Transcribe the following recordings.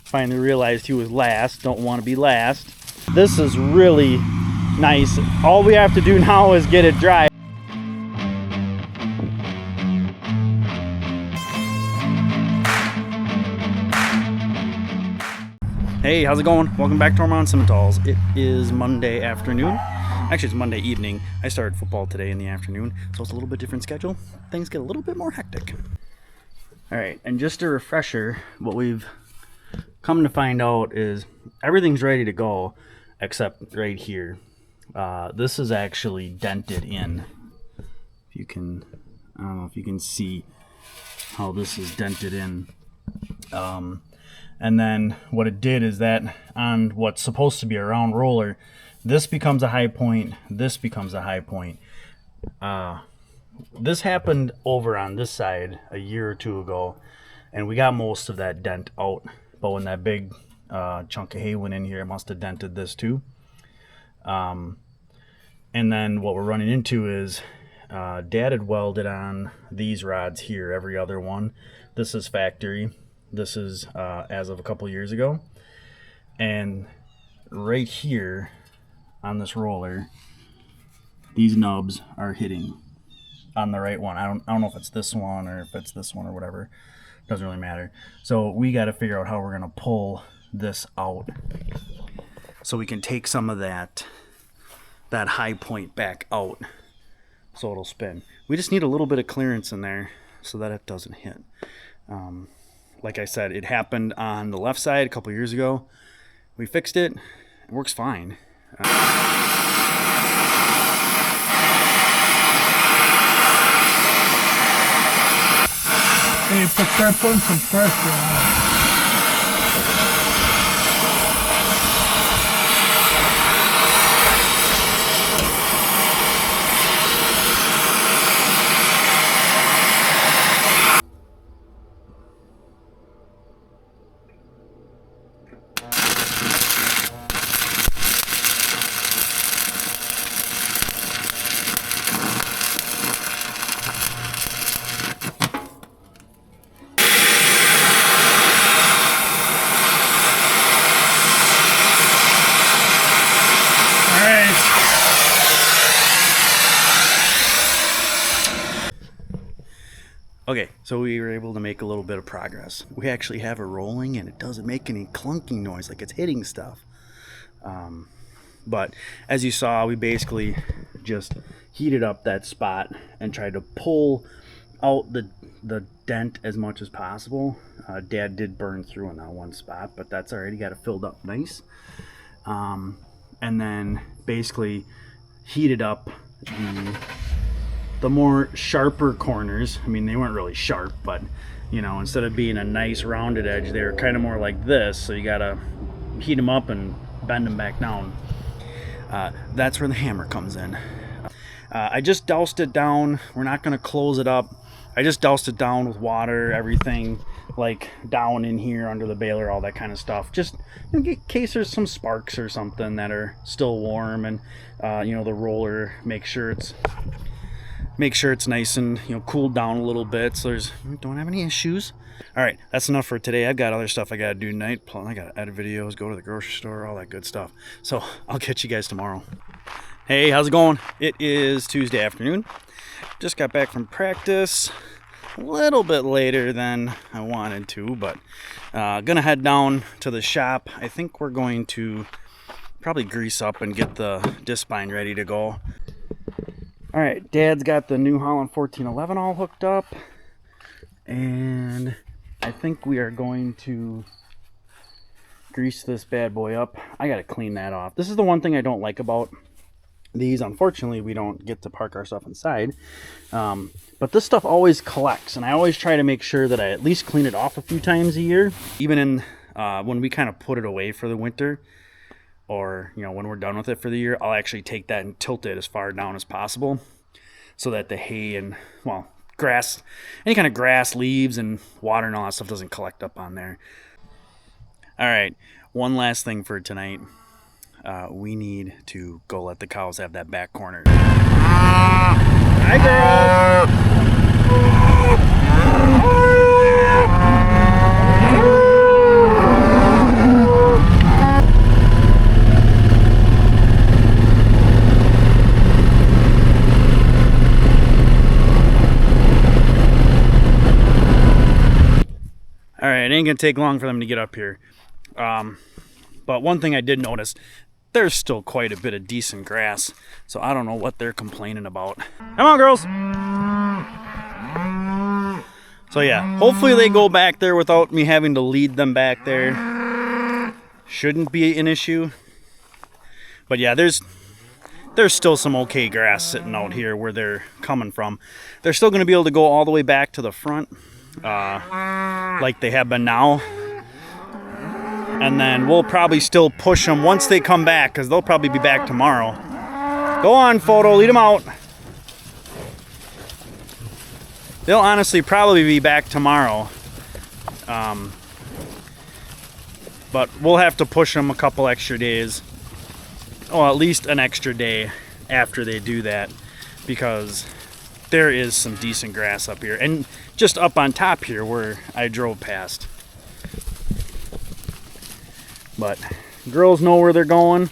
Finally realized he was last. Don't want to be last. This is really nice. All we have to do now is get it dry. Hey, how's it going? Welcome back to Ohrmundt Simmentals. It is Monday afternoon. Actually, it's Monday evening. I started football today in the afternoon, so it's a little bit different schedule. Things get a little bit more hectic. All right, and just a refresher, what we've come to find out is everything's ready to go except right here. This is actually dented in. If you can, I don't know if you can see how this is dented in. And then what it did is that on what's supposed to be a round roller, this becomes a high point, this becomes a high point. This happened over on this side a year or two ago, and we got most of that dent out. But when that big chunk of hay went in here, it must have dented this too. And then what we're running into is Dad had welded on these rods here, every other one. This is factory. This is as of a couple years ago. And right here on this roller, these nubs are hitting on the right one. I don't know if it's this one or if it's this one or whatever. Doesn't really matter. So we got to figure out how we're going to pull this out so we can take some of that high point back out so it'll spin. We just need a little bit of clearance in there so that it doesn't hit. Like I said, it happened on the left side a couple years ago. We fixed it. It works fine. Hey, start putting some pressure on it. Okay, so we were able to make a little bit of progress. We actually have it rolling and it doesn't make any clunking noise like it's hitting stuff. But as you saw, we basically just heated up that spot and tried to pull out the dent as much as possible. Dad did burn through in that one spot, but that's already got it filled up nice. And then basically heated up the more sharper corners. I mean, they weren't really sharp, but you know, instead of being a nice rounded edge, they were kind of more like this, so you gotta heat them up and bend them back down. That's where the hammer comes in. I just doused it down. We're not gonna close it up. I just doused it down with water, everything like down in here under the baler, all that kind of stuff, just in case there's some sparks or something that are still warm, and you know, the roller, make sure it's nice and, you know, cooled down a little bit so don't have any issues. All right, that's enough for today. I've got other stuff I gotta do tonight. I gotta edit videos, go to the grocery store, all that good stuff. So I'll catch you guys tomorrow. Hey, how's it going? It is Tuesday afternoon. Just got back from practice a little bit later than I wanted to, but gonna head down to the shop. I think we're going to probably grease up and get the disc spine ready to go. All right, Dad's got the New Holland 1411 all hooked up, and I think we are going to grease this bad boy up. I gotta clean that off. This is the one thing I don't like about these. Unfortunately, we don't get to park our stuff inside, but this stuff always collects, and I always try to make sure that I at least clean it off a few times a year. Even in when we kind of put it away for the winter, or you know, when we're done with it for the year, I'll actually take that and tilt it as far down as possible so that the hay and, well, grass, any kind of grass, leaves and water and all that stuff doesn't collect up on there. All right, one last thing for tonight. We need to go let the cows have that back corner. Hi, girl. All right, it ain't gonna take long for them to get up here. But one thing I did notice, there's still quite a bit of decent grass, so I don't know what they're complaining about. Come on, girls. So yeah, hopefully they go back there without me having to lead them back there. Shouldn't be an issue. But yeah, there's still some okay grass sitting out here where they're coming from. They're still going to be able to go all the way back to the front, like they have been now. And then we'll probably still push them once they come back, because they'll probably be back tomorrow. Go on, Photo, lead them out. They'll honestly probably be back tomorrow. But we'll have to push them a couple extra days. Well, at least an extra day after they do that, because there is some decent grass up here. And just up on top here where I drove past. But girls know where they're going.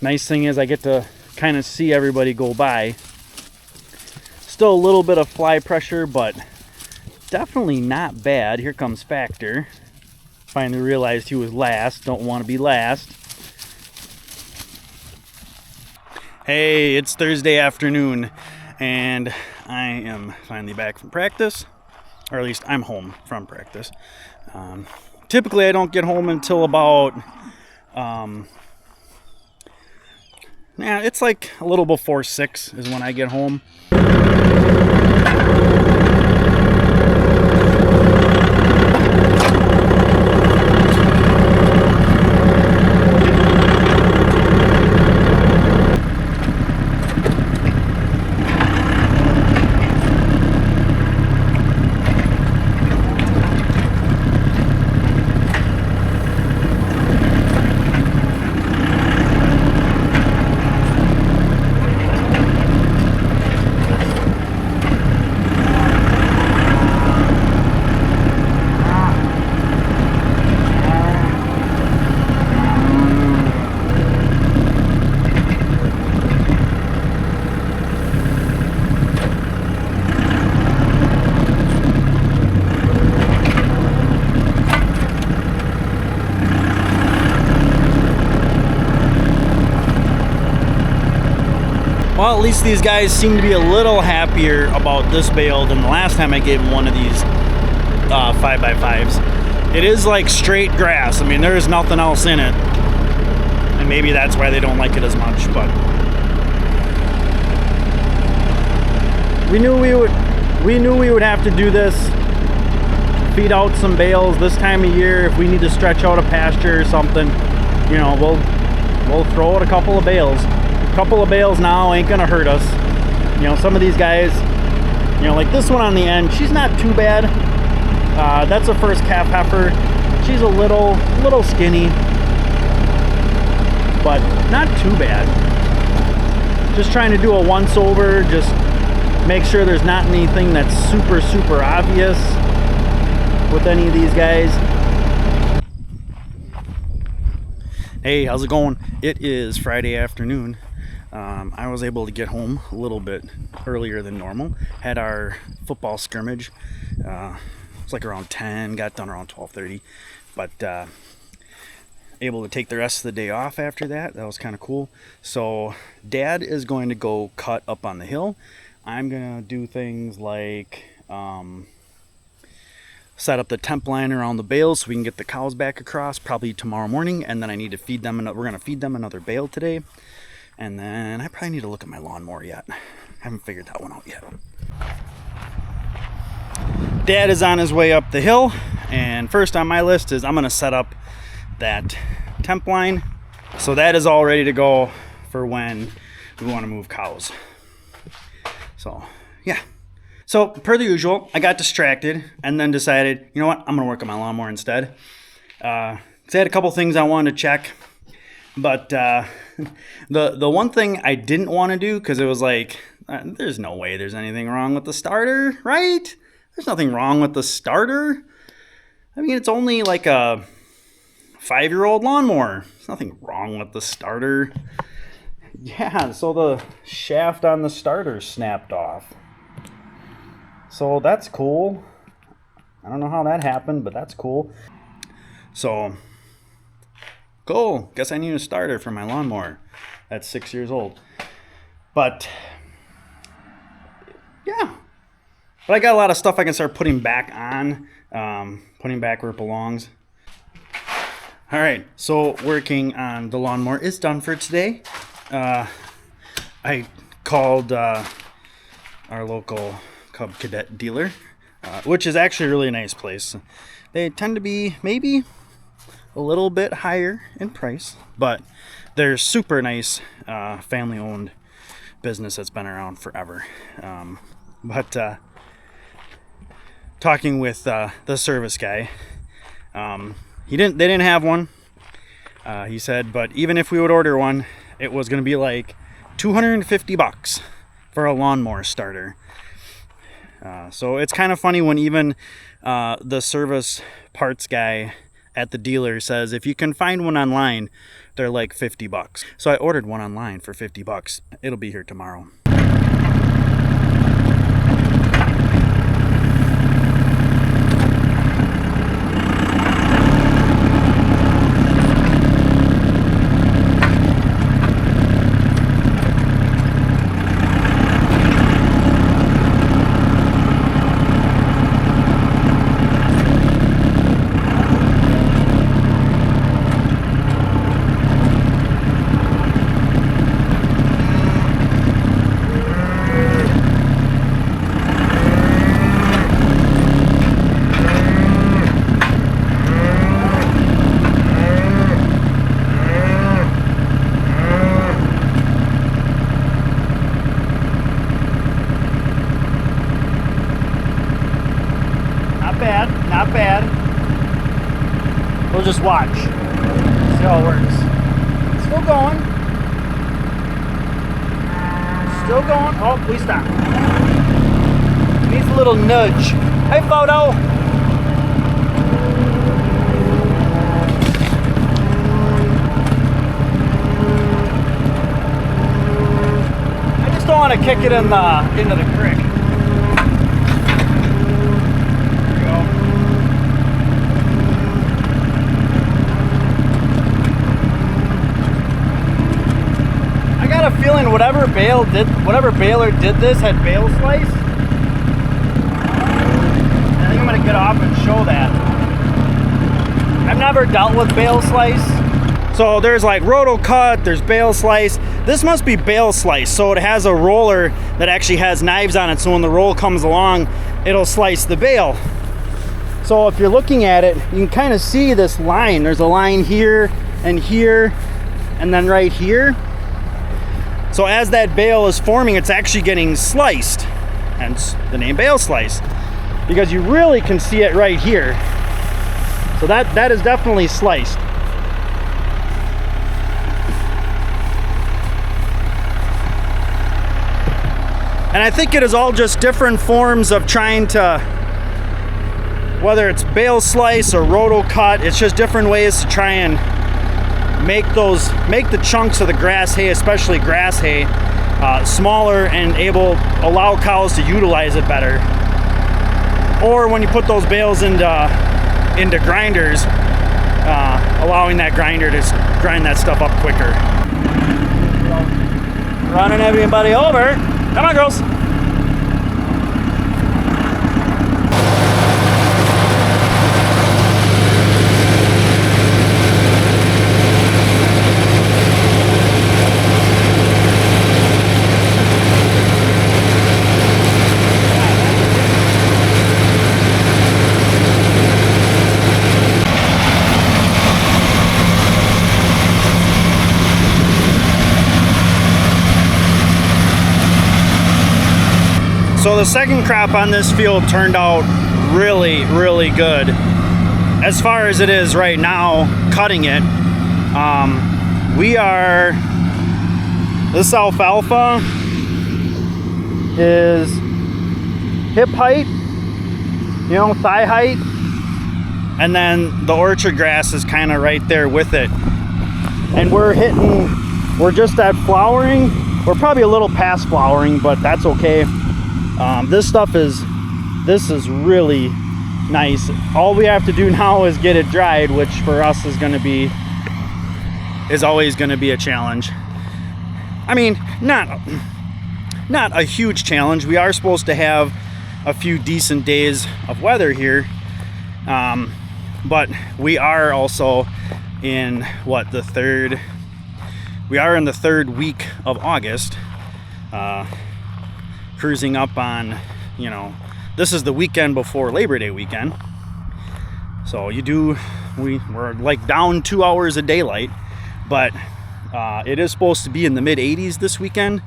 Nice thing is I get to kind of see everybody go by. Still a little bit of fly pressure, but definitely not bad. Here comes Factor. Finally realized he was last. Don't want to be last. Hey, it's Thursday afternoon, and I am finally back from practice. Or at least I'm home from practice. Typically, I don't get home until about, it's like a little before 6 is when I get home. Well, at least these guys seem to be a little happier about this bale than the last time I gave them one of these 5x5s. It is like straight grass. I mean, there is nothing else in it. And maybe that's why they don't like it as much, but we knew we would have to do this. Feed out some bales this time of year. If we need to stretch out a pasture or something, you know, we'll throw out a couple of bales. Couple of bales now ain't gonna hurt us. You know, some of these guys, you know, like this one on the end, she's not too bad. That's a first calf heifer. She's a little skinny, but not too bad. Just trying to do a once over, just make sure there's not anything that's super obvious with any of these guys. Hey, how's it going? It is Friday afternoon. I was able to get home a little bit earlier than normal. Had our football scrimmage. It's like around 10, got done around 12:30. But able to take the rest of the day off after that. That was kind of cool. So Dad is going to go cut up on the hill. I'm going to do things like set up the temp line around the bales so we can get the cows back across probably tomorrow morning. And then I need to feed them. We're going to feed them another bale today. And then I probably need to look at my lawnmower yet. Haven't figured that one out yet. Dad is on his way up the hill, and first on my list is I'm gonna set up that temp line. So that is all ready to go for when we want to move cows. So yeah. So per the usual, I got distracted and then decided, you know what, I'm gonna work on my lawnmower instead. I had a couple things I wanted to check. But the one thing I didn't want to do, because it was like, there's no way there's anything wrong with the starter, right? There's nothing wrong with the starter. I mean, it's only like a 5-year-old lawnmower. There's nothing wrong with the starter. Yeah, so the shaft on the starter snapped off. So that's cool. I don't know how that happened, but that's cool. So, cool. Guess I need a starter for my lawnmower. That's 6 years old. But, yeah. But I got a lot of stuff I can start putting back on. Putting back where it belongs. All right, so working on the lawnmower is done for today. I called our local Cub Cadet dealer, which is actually a really nice place. They tend to be maybe a little bit higher in price, but they're super nice, family-owned business that's been around forever. But talking with the service guy, they didn't have one. He said, but even if we would order one, it was going to be like $250 for a lawnmower starter. So it's kind of funny when even the service parts guy at the dealer says, if you can find one online, they're like $50. So I ordered one online for $50. It'll be here tomorrow. Not bad. We'll just watch. See how it works. Still going. Still going. Oh, we stopped. Needs a little nudge. Hey, photo. I just don't want to kick it into the creek. Feeling whatever baler did this had bale slice. I think I'm gonna get off and show that. I've never dealt with bale slice. So there's like roto cut, there's bale slice. This must be bale slice. So it has a roller that actually has knives on it. So when the roll comes along, it'll slice the bale. So if you're looking at it, you can kind of see this line. There's a line here, and then right here. So as that bale is forming, it's actually getting sliced, hence the name bale slice, because you really can see it right here. So that is definitely sliced. And I think it is all just different forms of trying to, whether it's bale slice or roto cut, it's just different ways to try and make the chunks of the grass hay, especially grass hay, smaller and allow cows to utilize it better. Or when you put those bales into grinders, allowing that grinder to grind that stuff up quicker. Running everybody over. Come on, girls. So the second crop on this field turned out really, really good. As far as it is right now, cutting it, this alfalfa is hip height, thigh height, and then the orchard grass is kind of right there with it. And we're just at flowering. We're probably a little past flowering, but that's okay. This is really nice. All we have to do now is get it dried, which for us is always going to be a challenge. I mean, not a huge challenge. We are supposed to have a few decent days of weather here, but we are also in the third week of August, cruising up on, you know, this is the weekend before Labor Day weekend. So we're like down 2 hours of daylight, but it is supposed to be in the mid 80s this weekend.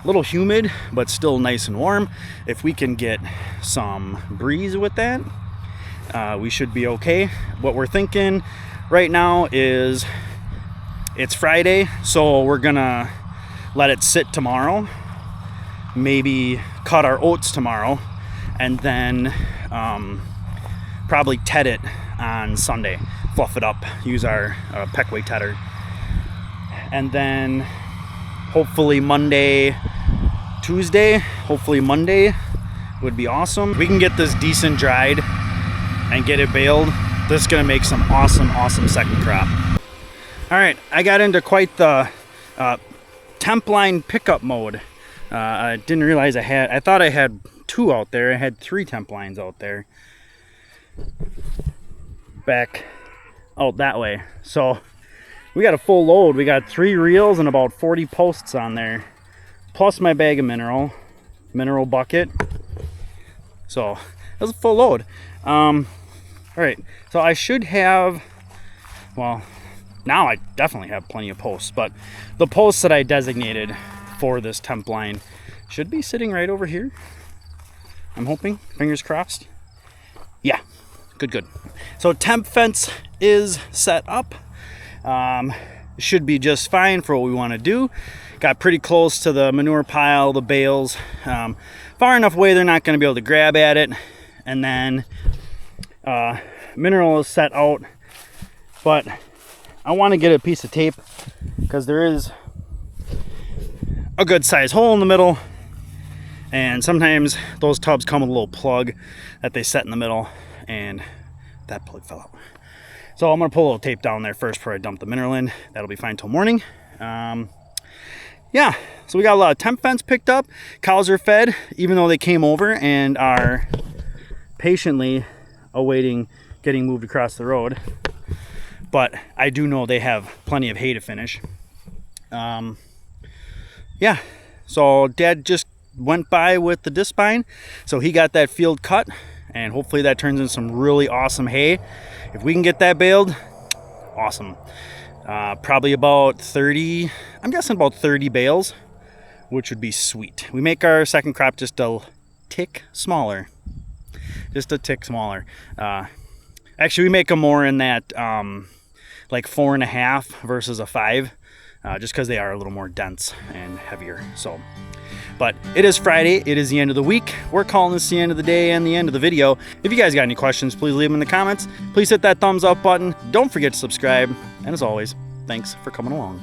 A little humid, but still nice and warm. If we can get some breeze with that, we should be okay. What we're thinking right now is it's Friday, so we're gonna let it sit tomorrow, maybe cut our oats tomorrow, and then probably ted it on Sunday, fluff it up, use our Fleckvieh tedder, and then hopefully Monday would be awesome. We can get this decent dried and get it baled. This is gonna make some awesome second crop. All right, I got into quite the temp line pickup mode. I didn't realize I thought I had 2 out there. I had 3 temp lines out there, back out that way. So we got a full load. We got 3 reels and about 40 posts on there, plus my bag of mineral bucket. So that's a full load. All right, so I should have, well, now I definitely have plenty of posts, but the posts that I designated for this temp line should be sitting right over here. I'm hoping, fingers crossed. Yeah, good. So temp fence is set up. Should be just fine for what we want to do. Got pretty close to the manure pile, the bales, far enough away they're not going to be able to grab at it. And then mineral is set out, but I want to get a piece of tape because there is a good size hole in the middle, and sometimes those tubs come with a little plug that they set in the middle, and that plug fell out. So I'm gonna pull a little tape down there first before I dump the mineral in. That'll be fine till morning. Yeah, so we got a lot of temp fence picked up. Cows are fed, even though they came over and are patiently awaiting getting moved across the road. But I do know they have plenty of hay to finish. Yeah, so Dad just went by with the disc spine, so he got that field cut, and hopefully that turns into some really awesome hay. If we can get that baled, awesome. Probably about 30, I'm guessing about 30 bales, which would be sweet. We make our second crop just a tick smaller. Actually, we make them more in that like 4.5 versus a 5, just because they are a little more dense and heavier. So, but it is Friday. It is the end of the week. We're calling this the end of the day and the end of the video. If you guys got any questions, please leave them in the comments. Please hit that thumbs up button. Don't forget to subscribe. And as always, thanks for coming along.